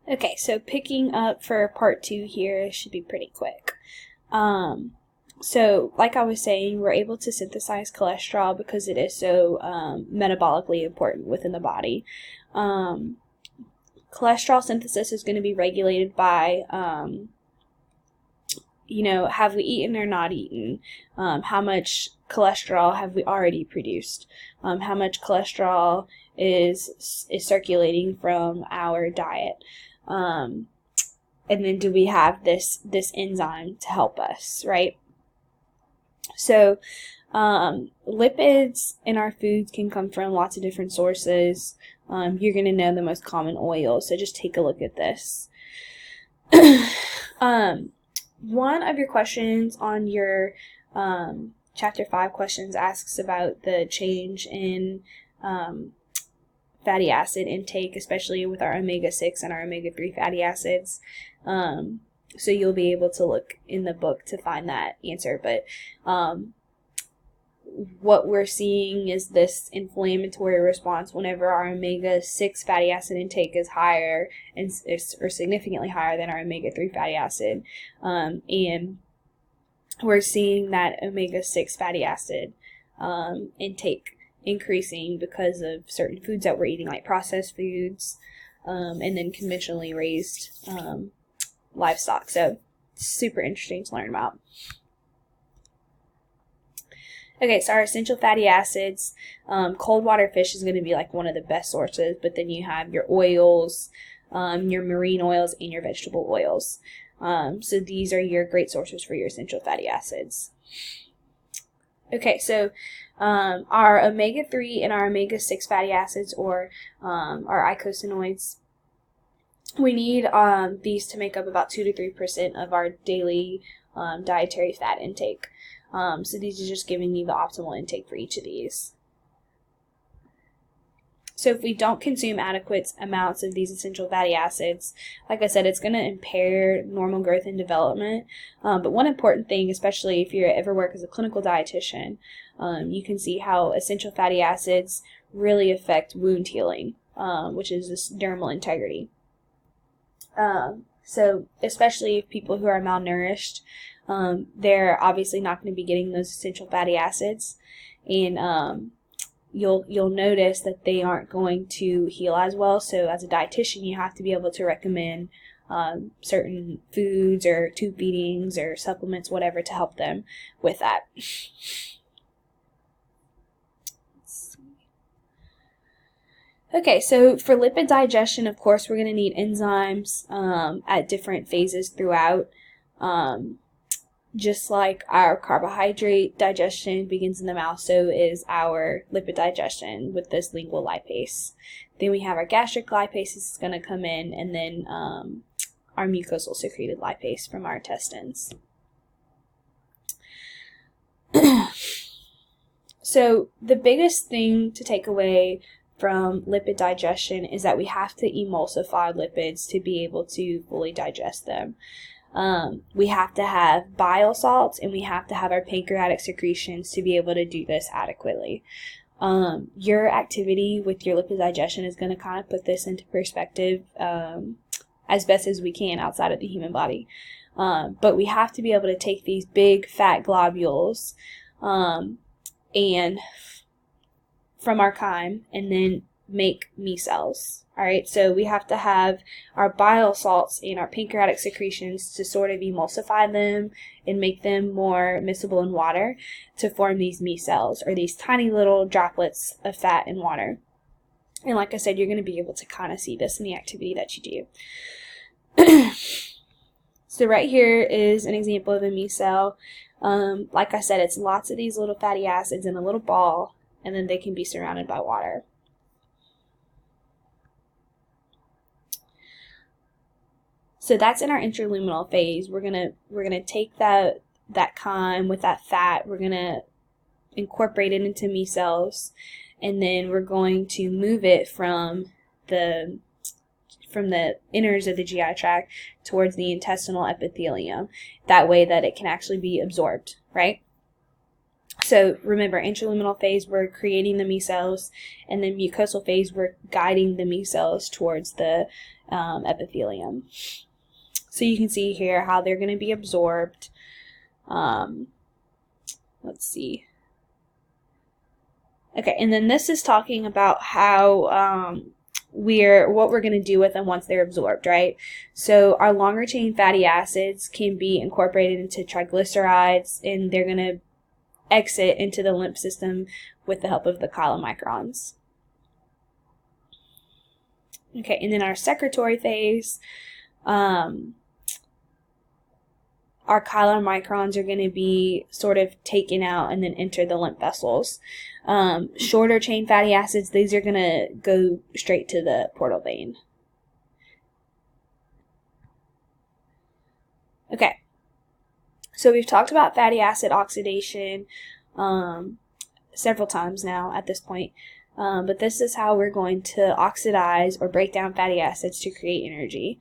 Okay, so picking up for part 2 here should be pretty quick. So, like I was saying, we're able to synthesize cholesterol because it is so metabolically important within the body. Cholesterol synthesis is going to be regulated by, have we eaten or not eaten? How much cholesterol have we already produced? How much cholesterol is circulating from our diet? And then do we have this enzyme to help us, right? So lipids in our foods can come from lots of different sources. You're going to know the most common oils, so just take a look at this. One of your questions on your Chapter 5 questions asks about the change in fatty acid intake, especially with our omega-6 and our omega-3 fatty acids. So you'll be able to look in the book to find that answer. But what we're seeing is this inflammatory response whenever our omega-6 fatty acid intake is higher or significantly higher than our omega-3 fatty acid. And we're seeing that omega-6 fatty acid intake increasing because of certain foods that we're eating, like processed foods, and then conventionally raised livestock. So super interesting to learn about. Okay, so our essential fatty acids, cold water fish is going to be like one of the best sources, but then you have your oils, your marine oils, and your vegetable oils. So these are your great sources for your essential fatty acids. Okay, so our omega-3 and our omega-6 fatty acids, or our eicosanoids, we need these to make up about 2 to 3% of our daily dietary fat intake. So these are just giving you the optimal intake for each of these. So if we don't consume adequate amounts of these essential fatty acids, like I said, it's going to impair normal growth and development. But one important thing, especially if you ever work as a clinical dietitian, you can see how essential fatty acids really affect wound healing, which is this dermal integrity. So especially if people who are malnourished, they're obviously not going to be getting those essential fatty acids, and you'll notice that they aren't going to heal as well. So as a dietitian, you have to be able to recommend certain foods or tube feedings or supplements, whatever, to help them with that. Okay, so for lipid digestion, of course, we're going to need enzymes at different phases throughout. Just like our carbohydrate digestion begins in the mouth, so is our lipid digestion with this lingual lipase. Then we have our gastric lipase is going to come in, and then our mucosal secreted lipase from our intestines. So the biggest thing to take away from lipid digestion is that we have to emulsify lipids to be able to fully digest them. We have to have bile salts, and we have to have our pancreatic secretions to be able to do this adequately. Your activity with your lipid digestion is going to kind of put this into perspective as best as we can outside of the human body. But we have to be able to take these big fat globules and from our chyme and then make micelles. Alright, so we have to have our bile salts and our pancreatic secretions to sort of emulsify them and make them more miscible in water to form these micelles, or these tiny little droplets of fat in water. And like I said, you're going to be able to kind of see this in the activity that you do. So right here is an example of a micelle. Like I said, it's lots of these little fatty acids in a little ball, and then they can be surrounded by water. So that's in our intraluminal phase. We're gonna take that chyme with that fat. We're gonna incorporate it into micelles, and then we're going to move it from the inners of the GI tract towards the intestinal epithelium. That way that it can actually be absorbed, right? So remember, intraluminal phase, we're creating the micelles, and then mucosal phase, we're guiding the micelles towards the epithelium. So you can see here how they're going to be absorbed. Let's see. Okay, and then this is talking about how what we're going to do with them once they're absorbed, right? So our longer chain fatty acids can be incorporated into triglycerides, and they're going to exit into the lymph system with the help of the chylomicrons. Okay, and then our secretory phase, our chylomicrons are going to be sort of taken out and then enter the lymph vessels. Shorter chain fatty acids, these are going to go straight to the portal vein. Okay, so we've talked about fatty acid oxidation several times now at this point, but this is how we're going to oxidize or break down fatty acids to create energy.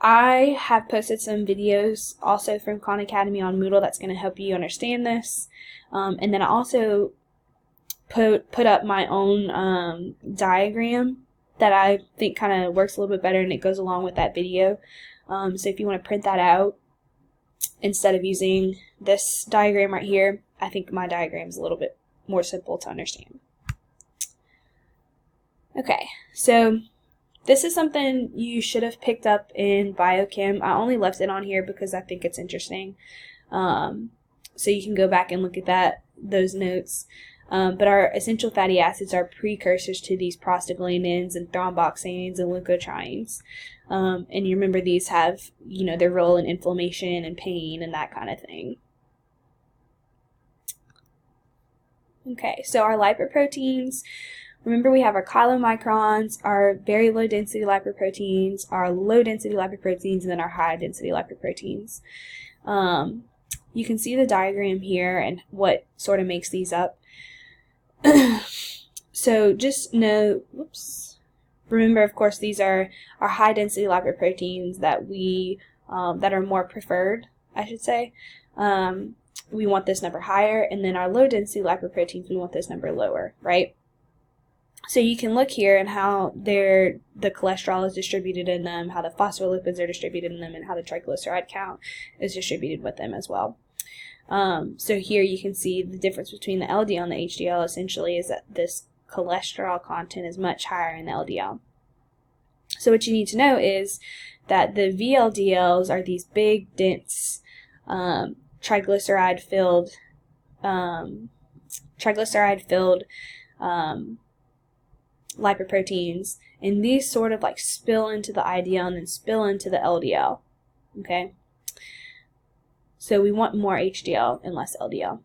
I have posted some videos also from Khan Academy on Moodle that's going to help you understand this. And then I also put up my own diagram that I think kind of works a little bit better, and it goes along with that video. So if you want to print that out instead of using this diagram right here, I think my diagram is a little bit more simple to understand. Okay, so this is something you should have picked up in biochem. I only left it on here because I think it's interesting. So you can go back and look at those notes. But our essential fatty acids are precursors to these prostaglandins and thromboxanes and leukotrienes. And you remember these have, their role in inflammation and pain and that kind of thing. Okay, so our lipoproteins. Remember, we have our chylomicrons, our very low density lipoproteins, our low density lipoproteins, and then our high density lipoproteins. You can see the diagram here and what sort of makes these up. So just know, remember, of course, these are our high density lipoproteins that that are more preferred, I should say. We want this number higher, and then our low density lipoproteins, we want this number lower, right? So you can look here and how the cholesterol is distributed in them, how the phospholipids are distributed in them, and how the triglyceride count is distributed with them as well. So here you can see the difference between the LDL and the HDL essentially is that this cholesterol content is much higher in the LDL. So what you need to know is that the VLDLs are these big, dense, triglyceride-filled lipoproteins, and these sort of like spill into the IDL and then spill into the LDL. Okay, so we want more HDL and less LDL.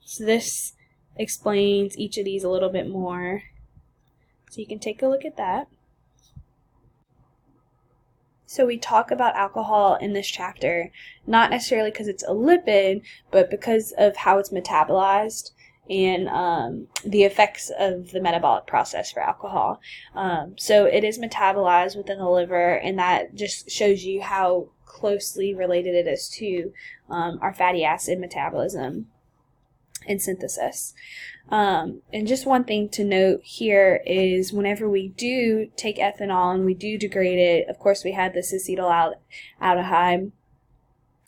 So this explains each of these a little bit more, so you can take a look at that. So we talk about alcohol in this chapter, not necessarily because it's a lipid, but because of how it's metabolized and the effects of the metabolic process for alcohol. So it is metabolized within the liver, and that just shows you how closely related it is to our fatty acid metabolism and synthesis. And just one thing to note here is whenever we do take ethanol and we do degrade it, of course we have this acetaldehyde,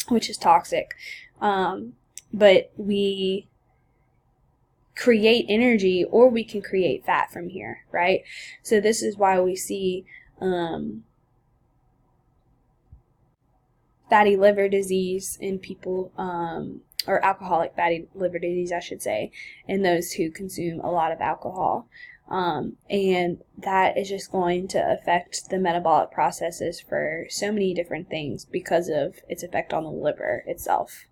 which is toxic, but we create energy, or we can create fat from here, right? So this is why we see fatty liver disease in people, or alcoholic fatty liver disease, I should say, in those who consume a lot of alcohol. And that is just going to affect the metabolic processes for so many different things because of its effect on the liver itself.